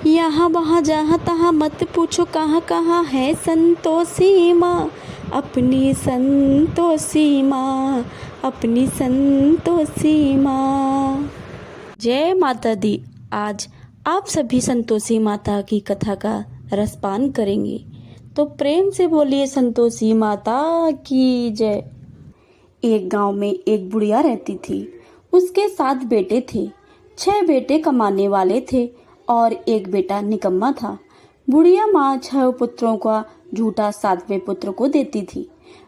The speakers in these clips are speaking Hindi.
यहाँ वहाँ जहाँ तहाँ मत पूछो कहाँ कहाँ है संतोषी माँ, अपनी संतोषी माँ, अपनी संतोषी माँ। जय माता दी। आज आप सभी संतोषी माता की कथा का रसपान करेंगे, तो प्रेम से बोलिए संतोषी माता की जय। एक गांव में एक बुढ़िया रहती थी। उसके 7 बेटे थे। 6 बेटे कमाने वाले थे और एक बेटा निकम्मा था। बुढ़िया माँ 6 पुत्रों का झूठा 7वें पुत्र को देती थी।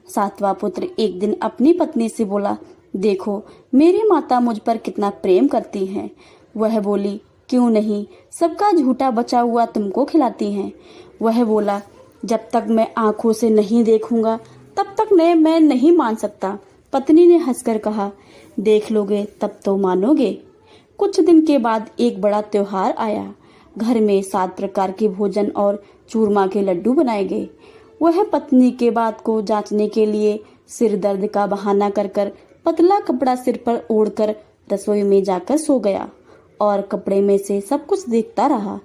7वां पुत्र एक दिन अपनी पत्नी से बोला, देखो मेरी माता मुझ पर कितना प्रेम करती है। वह बोली, क्यों नहीं, सबका झूठा बचा हुआ तुमको खिलाती हैं। वह बोला, जब तक मैं आंखों से नहीं देखूंगा तब तक मैं नहीं मान सकता। पत्नी ने हंसकर कहा, देख लोगे तब तो मानोगे। कुछ दिन के बाद एक बड़ा त्योहार आया। घर में 7 प्रकार के भोजन और चूरमा के लड्डू बनाए गए। वह पत्नी के बात को जांचने के लिए सिर दर्द का बहाना कर पतला कपड़ा सिर पर ओढ़कर रसोई में जाकर सो गया और कपड़े में से सब कुछ देखता रहा।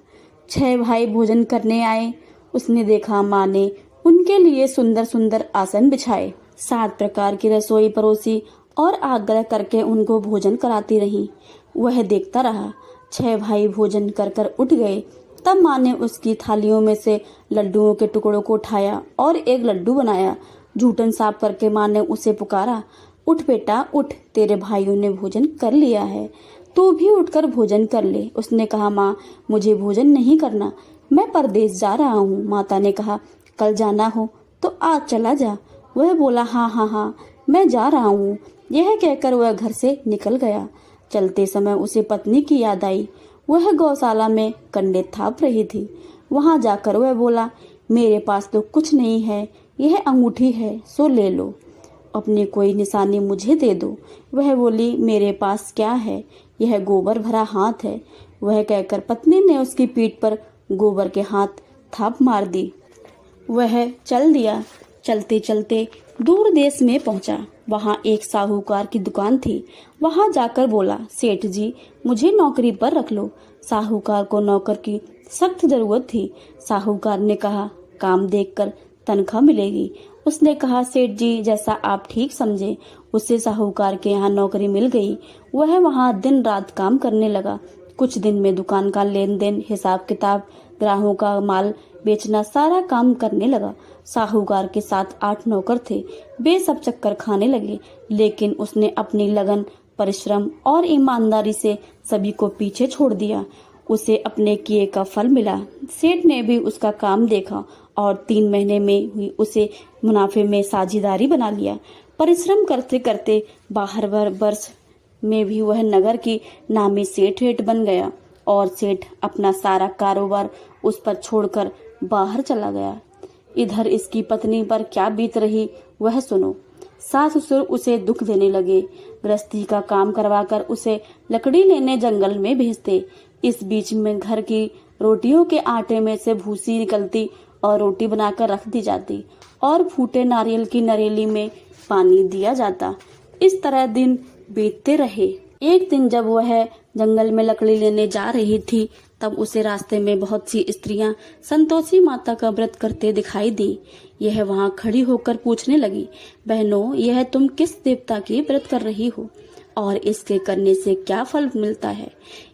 6 भाई भोजन करने आए। उसने देखा माँ ने उनके लिए सुंदर सुंदर आसन बिछाए, 7 प्रकार की रसोई परोसी और आग्रह करके उनको भोजन कराती रही। वह देखता रहा। 6 भाई भोजन कर उठ गए। तब माँ ने उसकी थालियों में से लड्डुओं के टुकड़ों को उठाया और एक लड्डू बनाया। जूठन साफ करके माँ ने उसे पुकारा, उठ बेटा उठ, तेरे भाइयों ने भोजन कर लिया है, तू भी उठकर भोजन कर ले। उसने कहा, माँ मुझे भोजन नहीं करना, मैं परदेश जा रहा हूँ। माता ने कहा, कल जाना हो तो आज चला जा। वह बोला, हाँ मैं जा रहा हूँ। यह कहकर वह घर से निकल गया। चलते समय उसे पत्नी की याद आई। वह गौशाला में कंडे थाप रही थी। वहां जाकर वह बोला, मेरे पास तो कुछ नहीं है, यह अंगूठी है सो ले लो, अपनी कोई निशानी मुझे दे दो। वह बोली, मेरे पास क्या है, यह गोबर भरा हाथ है। वह कहकर पत्नी ने उसकी पीठ पर गोबर के हाथ थाप मार दी। वह चल दिया। चलते चलते दूर देश में पहुंचा। वहां एक साहूकार की दुकान थी। वहां जाकर बोला, सेठ जी मुझे नौकरी पर रख लो। साहूकार को नौकर की सख्त जरूरत थी। साहूकार ने कहा, काम देखकर तनख्वाह मिलेगी। उसने कहा, सेठ जी जैसा आप ठीक समझे। उसे साहूकार के यहाँ नौकरी मिल गई। वह वहां दिन रात काम करने लगा। कुछ दिन में दुकान का लेन देन, हिसाब किताब, ग्राहकों का माल बेचना, सारा काम करने लगा। साहूकार के 7-8 नौकर थे। वे सब चक्कर खाने लगे, लेकिन उसने अपनी लगन, परिश्रम और ईमानदारी से सभी को पीछे छोड़ दिया। उसे अपने किए का फल मिला। सेठ ने भी उसका काम देखा और 3 महीने में हुई उसे मुनाफे में साझेदारी बना लिया। परिश्रम करते करते 12 वर्ष में भी वह नगर की नामी सेठ बन गया और सेठ अपना सारा कारोबार उस पर छोड़कर बाहर चला गया। इधर इसकी पत्नी पर क्या बीत रही वह सुनो। सास ससुर उसे दुख देने लगे। गृहस्थी का काम करवाकर उसे लकड़ी लेने जंगल में भेजते। इस बीच में घर की रोटियों के आटे में से भूसी निकलती और रोटी बनाकर रख दी जाती और फूटे नारियल की नरेली में पानी दिया जाता। इस तरह दिन बीतते रहे। एक दिन जब वह जंगल में लकड़ी लेने जा रही थी, तब उसे रास्ते में बहुत सी स्त्रियां संतोषी माता का व्रत करते दिखाई दी। यह वहां खड़ी होकर पूछने लगी, बहनों यह तुम किस देवता की व्रत कर रही हो और इसके करने से क्या फल मिलता है?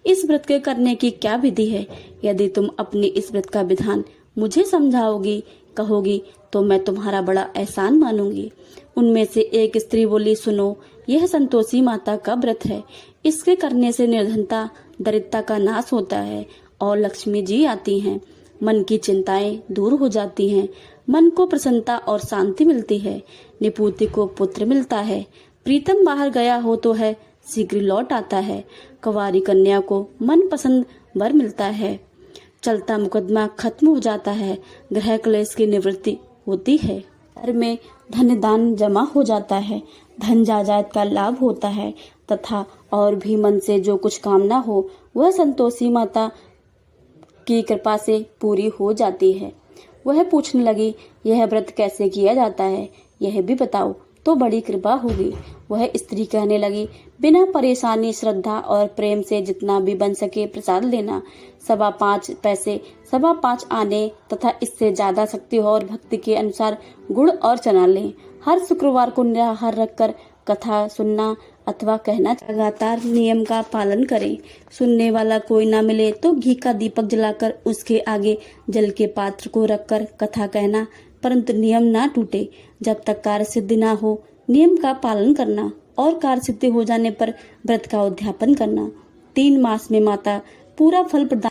इस व्रत के करने की क्या विधि है? यदि तुम अपने इस व्रत का विधान मुझे समझाओगी, कहोगी तो मैं तुम्हारा बड़ा एहसान मानूंगी। उनमें से एक स्त्री बोली, सुनो, यह संतोषी माता का व्रत है। इसके करने से निर्धनता, दरिद्रता का नाश होता है और लक्ष्मी जी आती हैं। मन की चिंताएं दूर हो जाती हैं। मन को प्रसन्नता और शांति मिलती है। निपुति को पुत्र मिलता है। प्रीतम बाहर गया हो तो है शीघ्र लौट आता है। कुंवारी कन्या को मन पसंद वर मिलता है। चलता मुकदमा खत्म हो जाता है। ग्रह क्लेश की निवृत्ति होती है। घर में धन दान जमा हो जाता है। धन जायदाद का लाभ होता है तथा और भी मन से जो कुछ कामना हो वह संतोषी माता की कृपा से पूरी हो जाती है। वह पूछने लगी, यह व्रत कैसे किया जाता है, यह भी बताओ तो बड़ी कृपा होगी। वह स्त्री कहने लगी, बिना परेशानी, श्रद्धा और प्रेम से जितना भी बन सके प्रसाद लेना। 5.25 पैसे, 5.25 आने तथा इससे ज्यादा शक्ति हो और भक्ति के अनुसार गुड़ और चना लें। हर शुक्रवार को निराहार रखकर कथा सुनना अथवा कहना। लगातार नियम का पालन करें। सुनने वाला कोई ना मिले तो घी का दीपक जलाकर उसके आगे जल के पात्र को रखकर कथा कहना, परंतु नियम ना टूटे। जब तक कार्य सिद्धि ना हो नियम का पालन करना और कार्य सिद्धि हो जाने पर व्रत का उद्यापन करना। 3 मास में माता पूरा फल प्रदान